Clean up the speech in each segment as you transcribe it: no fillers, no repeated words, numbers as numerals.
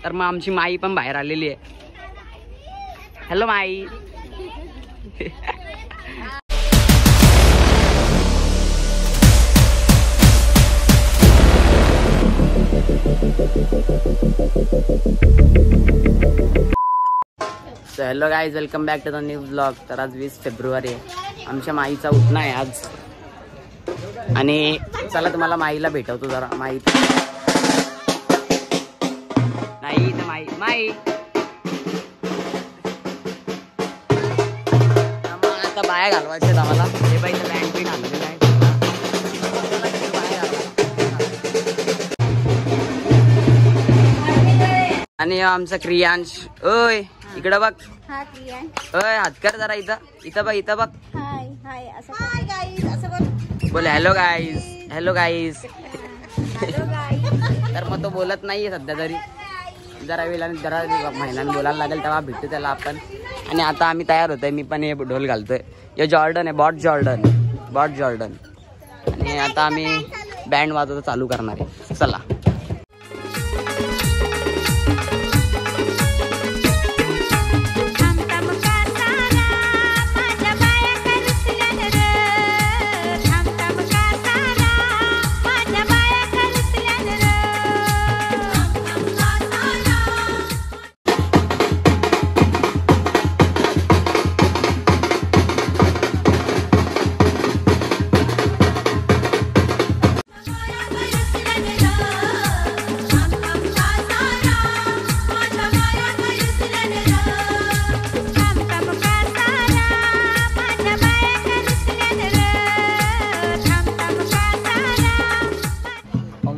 तर मग आमची माई पण बाहेर आलेली आहे. हॅलो माई. Hello guys, welcome back to the new blog. तर आज 20 फेब्रुवारी आहे. आमच्या माईचा उठणं आहे आज. आणि चला तुम्हाला माईला भेटवतो जरा. माई नाही तर माई माई आता बाया घालवायचे आम्हाला. हे बाई तर बँड बीन आणलेलं आहे. आणि आमचा क्रियांश. ओय इकडं बघ. ओय हात कर जरा. इथं बघ, इथं बघ. बोल हॅलो गाईज, हॅलो गाईज. तर मग तो बोलत नाहीये सध्या तरी. जरा वेळाने जरा महिन्याने बोलायला लागेल तेव्हा भेटू त्याला आपण. आणि आता आम्ही तयार होतोय. मी पण हे ढोल घालतोय. हे जॉर्डन आहे, बॉट जॉर्डन. आणि आता आम्ही बँड वाजवतो चालू करणार आहे. चला.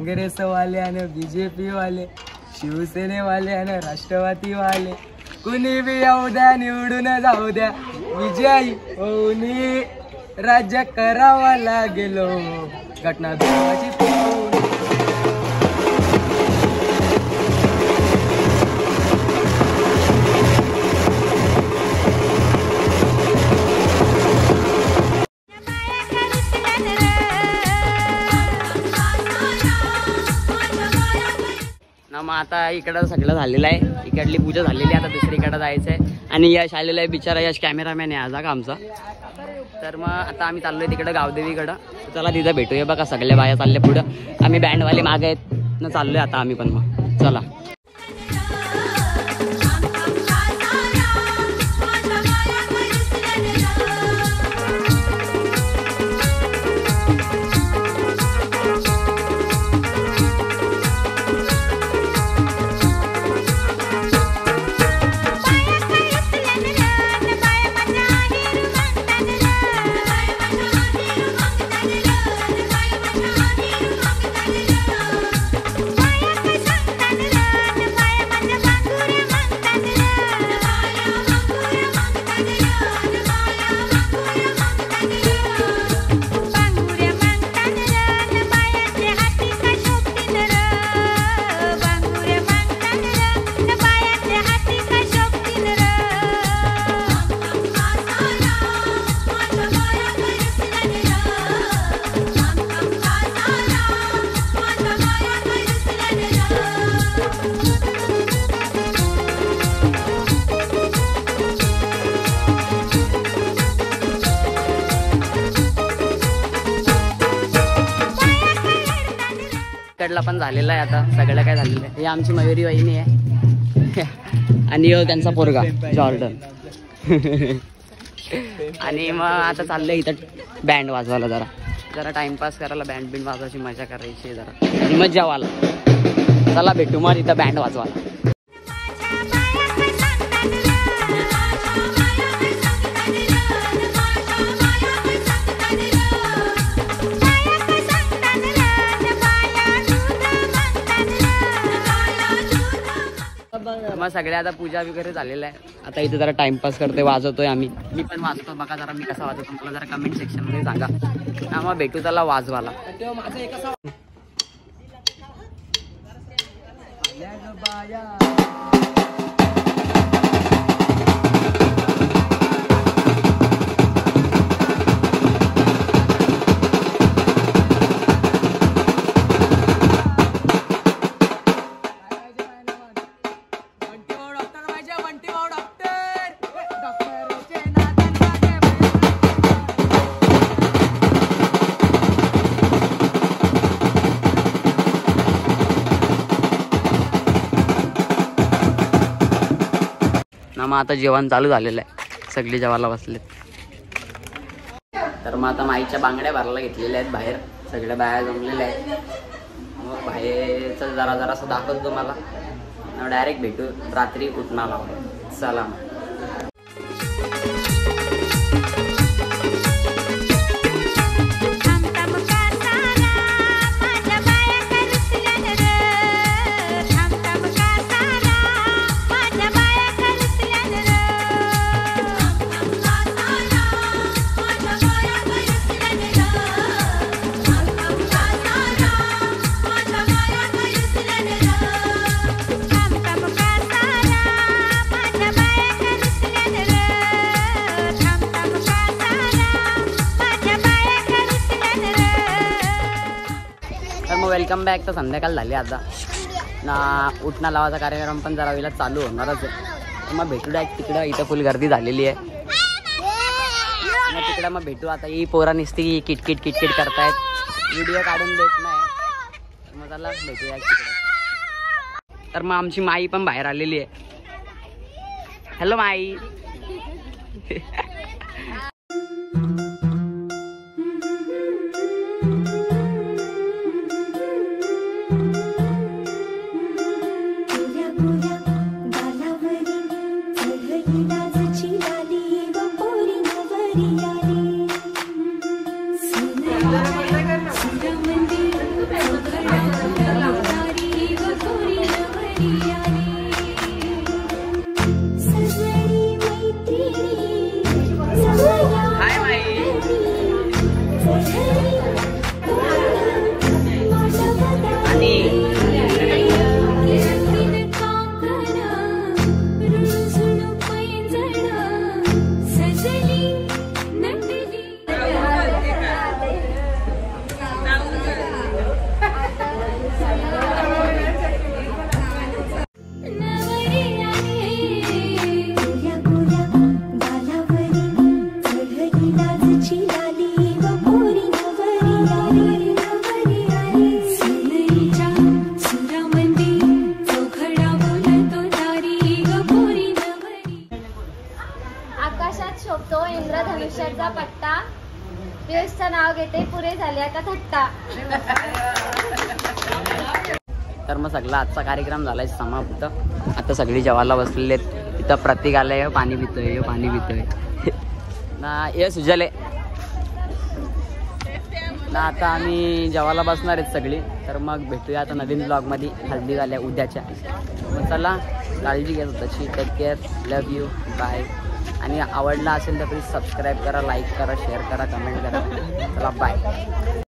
काँग्रेस वाले आणि बीजेपी वाले, शिवसेने वाले आणि राष्ट्रवादी वाले, कुणी बी येऊ द्या, निवडून जाऊ द्या, विजयी होऊन राज्य करावा लागेलो. घटना मग आता इकडं सगळं झालेलं आहे. इकडली पूजा झालेली आहे. आता दुसरीकडे जायचं आहे. आणि यश आलेलं आहे. बिचारा यश कॅमेरामॅन आहे आज का आमचा. तर मग आता आम्ही चाललोय तिकडं गावदेवीकडं. चला तिथं भेटूया. बघा सगळ्या बाया चालल्या पुढं. आम्ही बँडवाले मागे आहेत ना. चाललोय आता आम्ही पण. मग चला. कडला पण झालेला आहे. आता सगळं काय झालेलं आहे. ही आमची मयुरी वहिनी आहे. आणि त्यांचा पोरगा जॉर्डन. आणि मग आता चाललंय इथं बँड वाजवायला. जरा टाइमपास करायला. बँड बिंड वाजवायची मजा करायची जरा. आणि मजा वाला. चला भेटू मग इथं बँड वाजवायला. मग सगळ्या आता पूजा वगैरे झालेलं आहे. आता इथे जरा टाइमपास करतोय, वाजवतोय आम्ही. मी पण वाजतो. बघा जरा मी कसा वाजवतो मला जरा कमेंट सेक्शन मध्ये सांगा. मग भेटू त्याला वाजवाला. मग आता जेवण चालू झालेलं आहे, सगळी जेवायला बसलेत. तर मग आता माईच्या बांगड्या भरायला घेतलेल्या आहेत बाहेर, सगळ्या बाया जमलेल्या आहेत. मग बाहेरचं जरासं दाखवतो तुम्हाला. डायरेक्ट भेटू रात्री उठणार. चला वेलकम बॅक. तर संध्याकाळ झाली आता ना, उठणा लावायचा कार्यक्रम पण जरा वेळेला चालू होणारच आहे. मग भेटू डायरेक्ट तिकडं, इथं फुल गर्दी झालेली आहे. मग तिकडं मग भेटू. आता ही पोरा निसती किटकिट करतायत, व्हिडिओ काढून देत नाही. मग त्याला भेटू तिकडं. तर मग आमची माई पण बाहेर आलेली आहे. हॅलो माई. इंद्रधनुष्याचा पट्टा, पियुषचं नाव घेते, पुरे झाले आता थट्टा. तर मग सगळा आजचा कार्यक्रम झालाय समाप्त. आता सगळी जेवायला बसलेले आहेत. इथं प्रतीक आलंय, पाणी पितोय ना. ये सुजले ना. आता आम्ही जेवायला बसणार आहेत सगळी. तर मग भेटूया आता नवीन ब्लॉगमध्ये. हल्दी झाल्या उद्याच्या. मग चला, काळजी घ्या स्वतःची. Take care, love you, bye. आणि आवडला असेल तर प्लीज सबस्क्राईब करा, लाईक करा, शेअर करा, कमेंट करा. चला बाय.